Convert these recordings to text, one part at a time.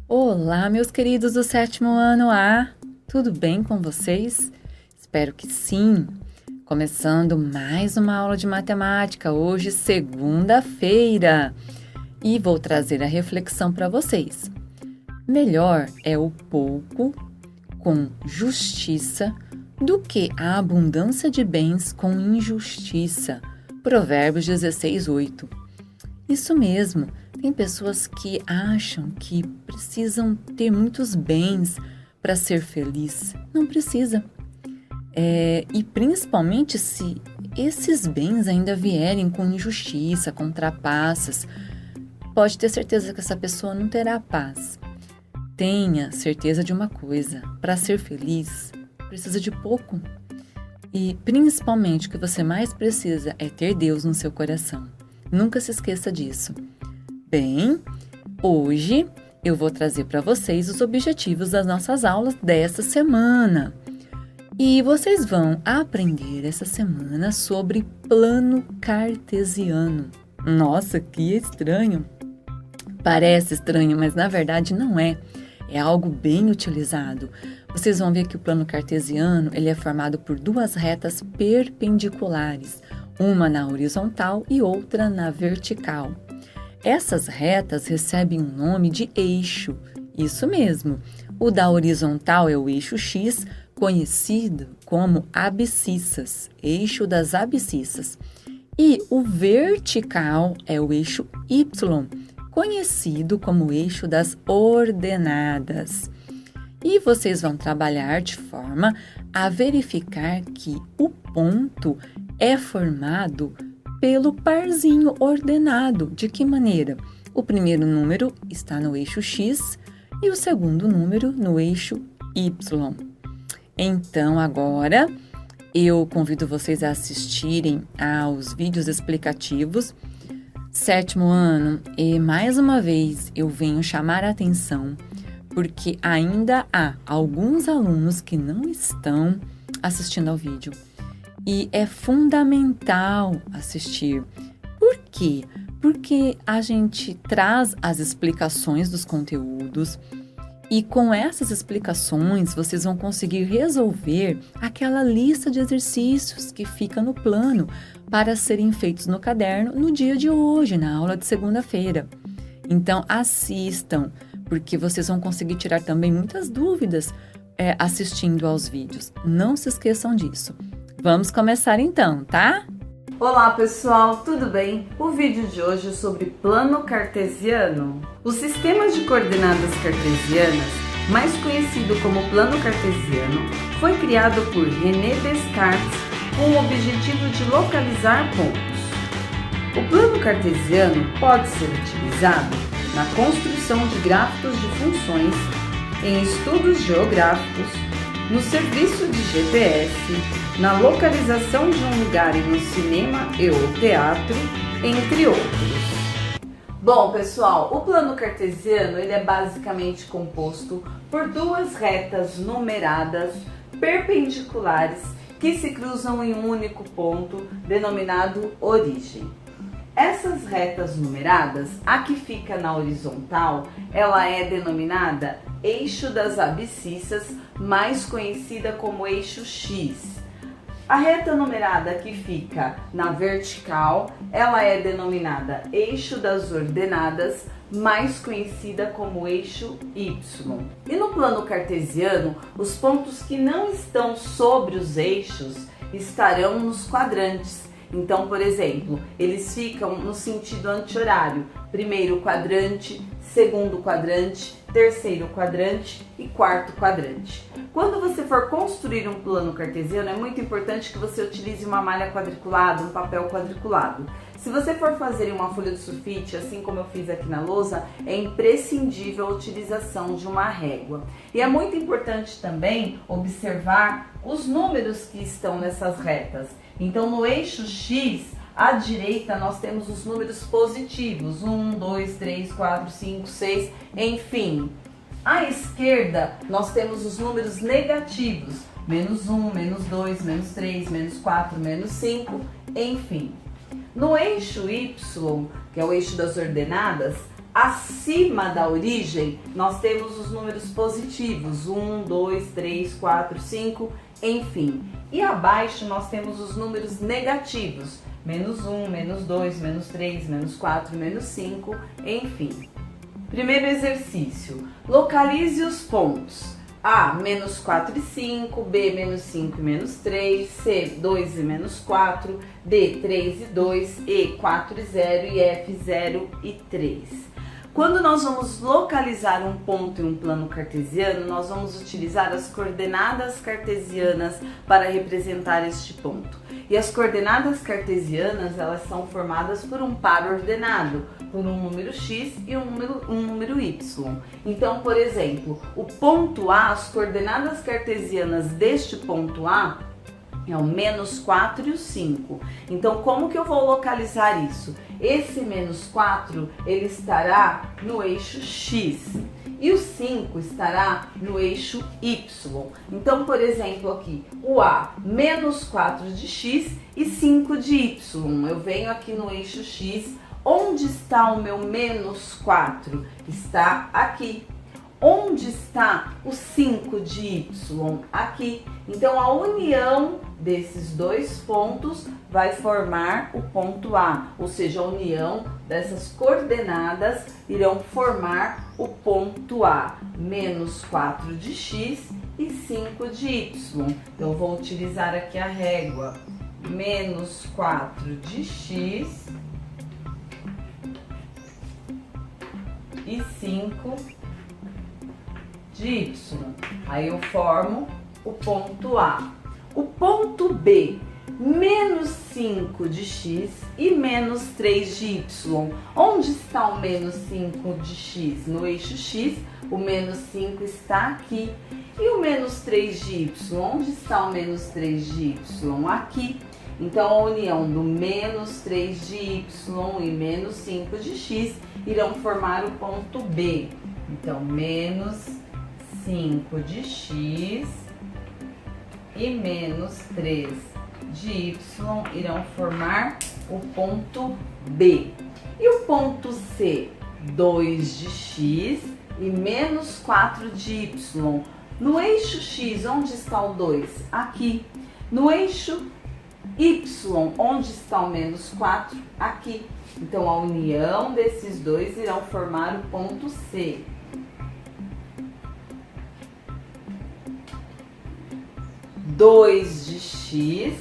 Olá, meus queridos do sétimo ano A, tudo bem com vocês? Espero que sim. Começando mais uma aula de matemática, hoje, segunda-feira, e vou trazer a reflexão para vocês. Melhor é o pouco com justiça do que a abundância de bens com injustiça. Provérbios 16:8. Isso mesmo. Tem pessoas que acham que precisam ter muitos bens para ser feliz. Não precisa. E principalmente se esses bens ainda vierem com injustiça, com trapaças, pode ter certeza que essa pessoa não terá paz. Tenha certeza de uma coisa: para ser feliz, precisa de pouco. E principalmente o que você mais precisa é ter Deus no seu coração. Nunca se esqueça disso. Bem, hoje eu vou trazer para vocês os objetivos das nossas aulas dessa semana. E vocês vão aprender essa semana sobre plano cartesiano. Nossa, que estranho! Parece estranho, mas na verdade não é. É algo bem utilizado. Vocês vão ver que o plano cartesiano ele é formado por duas retas perpendiculares, uma na horizontal e outra na vertical. Essas retas recebem o nome de eixo, isso mesmo. O da horizontal é o eixo X, conhecido como abscissas, eixo das abscissas. E o vertical é o eixo Y, conhecido como eixo das ordenadas. E vocês vão trabalhar de forma a verificar que o ponto é formado pelo parzinho ordenado. De que maneira? O primeiro número está no eixo X e o segundo número no eixo Y. Então, agora eu convido vocês a assistirem aos vídeos explicativos. Sétimo ano, e mais uma vez eu venho chamar a atenção porque ainda há alguns alunos que não estão assistindo ao vídeo. E é fundamental assistir. Por quê? Porque a gente traz as explicações dos conteúdos e com essas explicações vocês vão conseguir resolver aquela lista de exercícios que fica no plano para serem feitos no caderno no dia de hoje, na aula de segunda-feira. Então assistam, porque vocês vão conseguir tirar também muitas dúvidas assistindo aos vídeos. Não se esqueçam disso. Vamos começar então, tá? Olá pessoal, tudo bem? O vídeo de hoje é sobre plano cartesiano. O sistema de coordenadas cartesianas, mais conhecido como plano cartesiano, foi criado por René Descartes com o objetivo de localizar pontos. O plano cartesiano pode ser utilizado na construção de gráficos de funções, em estudos geográficos, no serviço de GPS, na localização de um lugar em um cinema e ou teatro, entre outros. Bom, pessoal, o plano cartesiano ele é basicamente composto por duas retas numeradas perpendiculares que se cruzam em um único ponto, denominado origem. Essas retas numeradas, a que fica na horizontal, ela é denominada eixo das abscissas, mais conhecida como eixo X. A reta numerada que fica na vertical, ela é denominada eixo das ordenadas, mais conhecida como eixo Y. E no plano cartesiano, os pontos que não estão sobre os eixos estarão nos quadrantes. Então, por exemplo, eles ficam no sentido anti-horário. Primeiro quadrante, segundo quadrante, terceiro quadrante e quarto quadrante. Quando você for construir um plano cartesiano, é muito importante que você utilize uma malha quadriculada, um papel quadriculado. Se você for fazer em uma folha de sulfite, assim como eu fiz aqui na lousa, é imprescindível a utilização de uma régua. E é muito importante também observar os números que estão nessas retas. Então, no eixo X, à direita, nós temos os números positivos, 1, 2, 3, 4, 5, 6, enfim. À esquerda, nós temos os números negativos, menos 1, menos 2, menos 3, menos 4, menos 5, enfim. No eixo Y, que é o eixo das ordenadas, Acima da origem, nós temos os números positivos, 1, 2, 3, 4, 5, enfim. E abaixo nós temos os números negativos, menos 1, menos 2, menos 3, menos 4, menos 5, enfim. Primeiro exercício, localize os pontos. A, menos 4 e 5, B, menos 5 e menos 3, C, 2 e menos 4, D, 3 e 2, E, 4 e 0 e F, 0 e 3. Quando nós vamos localizar um ponto em um plano cartesiano, nós vamos utilizar as coordenadas cartesianas para representar este ponto. E as coordenadas cartesianas, elas são formadas por um par ordenado, por um número x e um número y. Então, por exemplo, o ponto A, as coordenadas cartesianas deste ponto A é o menos 4 e o 5. Então, como que eu vou localizar isso? Esse menos 4, ele estará no eixo x e o 5 estará no eixo y. Então, por exemplo, aqui, o A, menos 4 de x e 5 de y. Eu venho aqui no eixo x. Onde está o meu menos 4? Está aqui. Onde está o 5 de y? Aqui. Então, a união desses dois pontos vai formar o ponto A, ou seja, a união dessas coordenadas irão formar o ponto A, menos 4 de x e 5 de y. Então, eu vou utilizar aqui a régua, menos 4 de x e 5 de y. Aí eu formo o ponto A. O ponto B, menos 5 de x e menos 3 de y. Onde está o menos 5 de x? No eixo x, o menos 5 está aqui. E o menos 3 de y? Onde está o menos 3 de y? Aqui. Então, a união do menos 3 de y e menos 5 de x irão formar o ponto B. Então, menos 5 de x e menos 3 de y irão formar o ponto B. E o ponto C, 2 de x e menos 4 de y. No eixo x, onde está o 2? Aqui. No eixo y, onde está o menos 4? Aqui. Então, a união desses dois irão formar o ponto C. Dois de x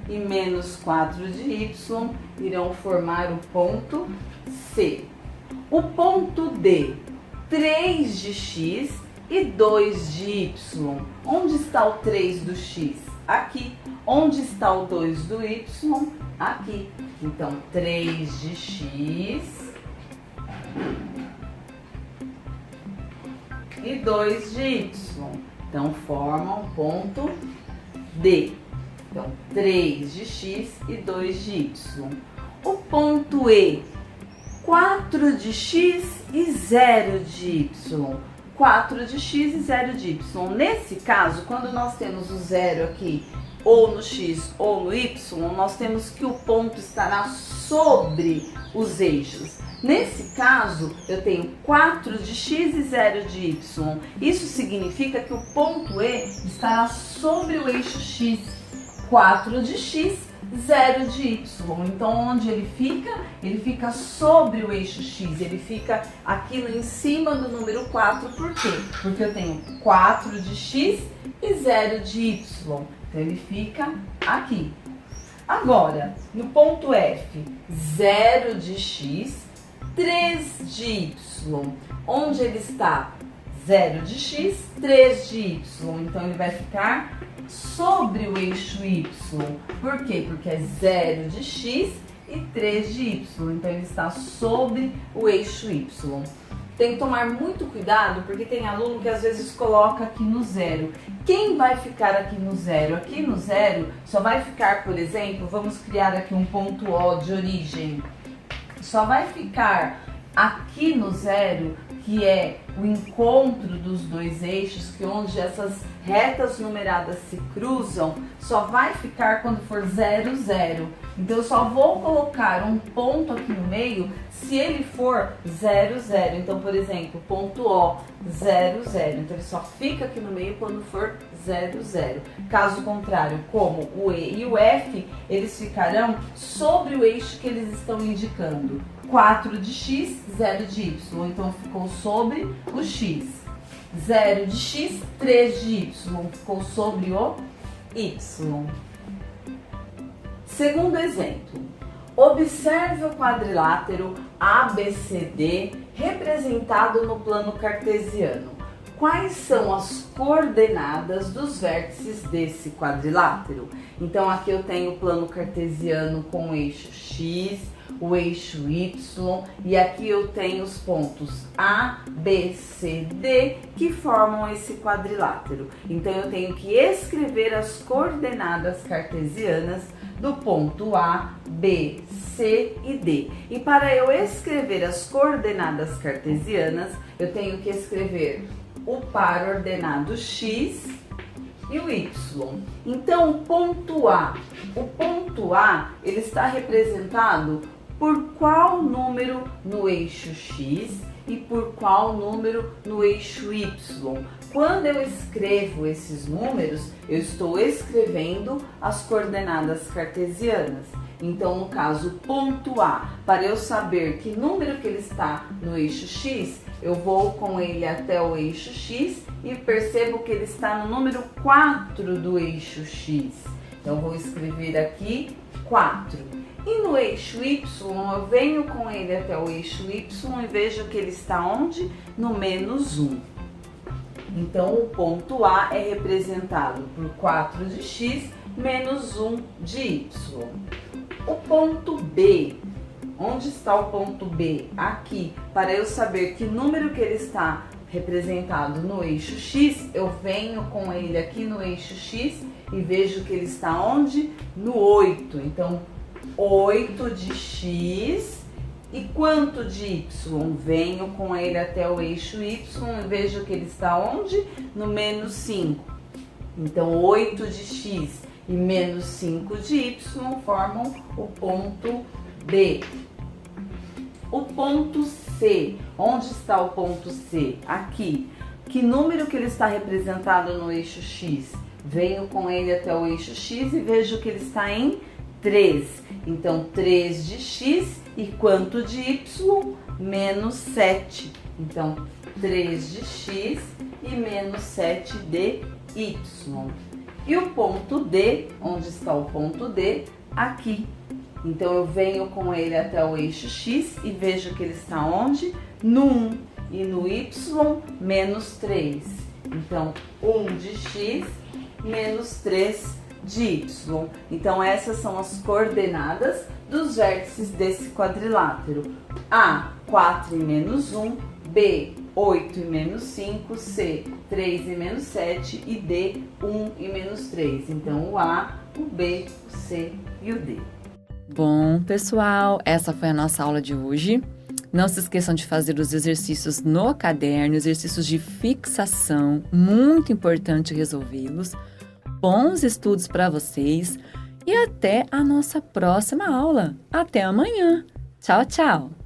e menos 4 de y irão formar o ponto C. O ponto D, 3 de x e 2 de y. Onde está o 3 do x? Aqui. Onde está o 2 do y? Aqui. Então, 3 de x e 2 de y. Então, formam o ponto D. Então, 3 de x e 2 de y. O ponto E, 4 de x e 0 de y. 4 de x e 0 de y. Nesse caso, quando nós temos o 0 aqui, ou no x ou no y, nós temos que o ponto estará sobre os eixos. Nesse caso, eu tenho 4 de x e 0 de y. Isso significa que o ponto E estará sobre o eixo x. 4 de x, 0 de y. Então, onde ele fica? Ele fica sobre o eixo x. Ele fica aqui em cima do número 4. Por quê? Porque eu tenho 4 de x e 0 de y. Então, ele fica aqui. Agora, no ponto F, 0 de x, 3 de y. Onde ele está? 0 de x, 3 de y. Então, ele vai ficar sobre o eixo y. Por quê? Porque é 0 de x e 3 de y. Então, ele está sobre o eixo y. Tem que tomar muito cuidado, porque tem aluno que às vezes coloca aqui no 0. Quem vai ficar aqui no 0? Aqui no 0 só vai ficar, por exemplo, vamos criar aqui um ponto O de origem. Só vai ficar aqui no 0 que é o encontro dos dois eixos, que onde essas retas numeradas se cruzam, só vai ficar quando for 0, 0. Então eu só vou colocar um ponto aqui no meio se ele for 0, 0. Então, por exemplo, ponto O, 0, 0. Então ele só fica aqui no meio quando for 0, 0. Caso contrário, como o E e o F, eles ficarão sobre o eixo que eles estão indicando. 4 de x, 0 de y. Então ficou sobre o x. 0 de x, 3 de y. Ficou sobre o y. Segundo exemplo. Observe o quadrilátero ABCD representado no plano cartesiano. Quais são as coordenadas dos vértices desse quadrilátero? Então aqui eu tenho o plano cartesiano com o eixo x, o eixo y, e aqui eu tenho os pontos A, B, C, D que formam esse quadrilátero. Então eu tenho que escrever as coordenadas cartesianas do ponto A, B, C e D. E para eu escrever as coordenadas cartesianas, eu tenho que escrever o par ordenado x e o y. Então, o ponto A, ele está representado por qual número no eixo x e por qual número no eixo y. Quando eu escrevo esses números, eu estou escrevendo as coordenadas cartesianas. Então, no caso, ponto A, para eu saber que número que ele está no eixo x, eu vou com ele até o eixo x e percebo que ele está no número 4 do eixo x. Então, vou escrever aqui 4. E no eixo y, eu venho com ele até o eixo y e vejo que ele está onde? No menos 1. Então, o ponto A é representado por 4 de x menos 1 de y. O ponto B, onde está o ponto B? Aqui. Para eu saber que número que ele está representado no eixo x, eu venho com ele aqui no eixo x e vejo que ele está onde? No 8. Então, 8 de x e quanto de y? Venho com ele até o eixo y e vejo que ele está onde? No menos 5. Então, 8 de x e menos 5 de y formam o ponto B. O ponto C, onde está o ponto C? Aqui. Que número que ele está representado no eixo x? Venho com ele até o eixo x e vejo que ele está em 3. Então, 3 de x e quanto de y? Menos 7. Então, 3 de x e menos 7 de y. E o ponto D, onde está o ponto D? Aqui. Então, eu venho com ele até o eixo x e vejo que ele está onde? No 1. E no y, menos 3. Então, 1 de x menos 3 de y. Então, essas são as coordenadas dos vértices desse quadrilátero. A, 4 e menos 1. B, 8 e menos 5. C, 3 e menos 7. E D, 1 e menos 3. Então, o A, o B, o C e o D. Bom, pessoal, essa foi a nossa aula de hoje. Não se esqueçam de fazer os exercícios no caderno, exercícios de fixação, muito importante resolvê-los. Bons estudos para vocês e até a nossa próxima aula. Até amanhã. Tchau, tchau!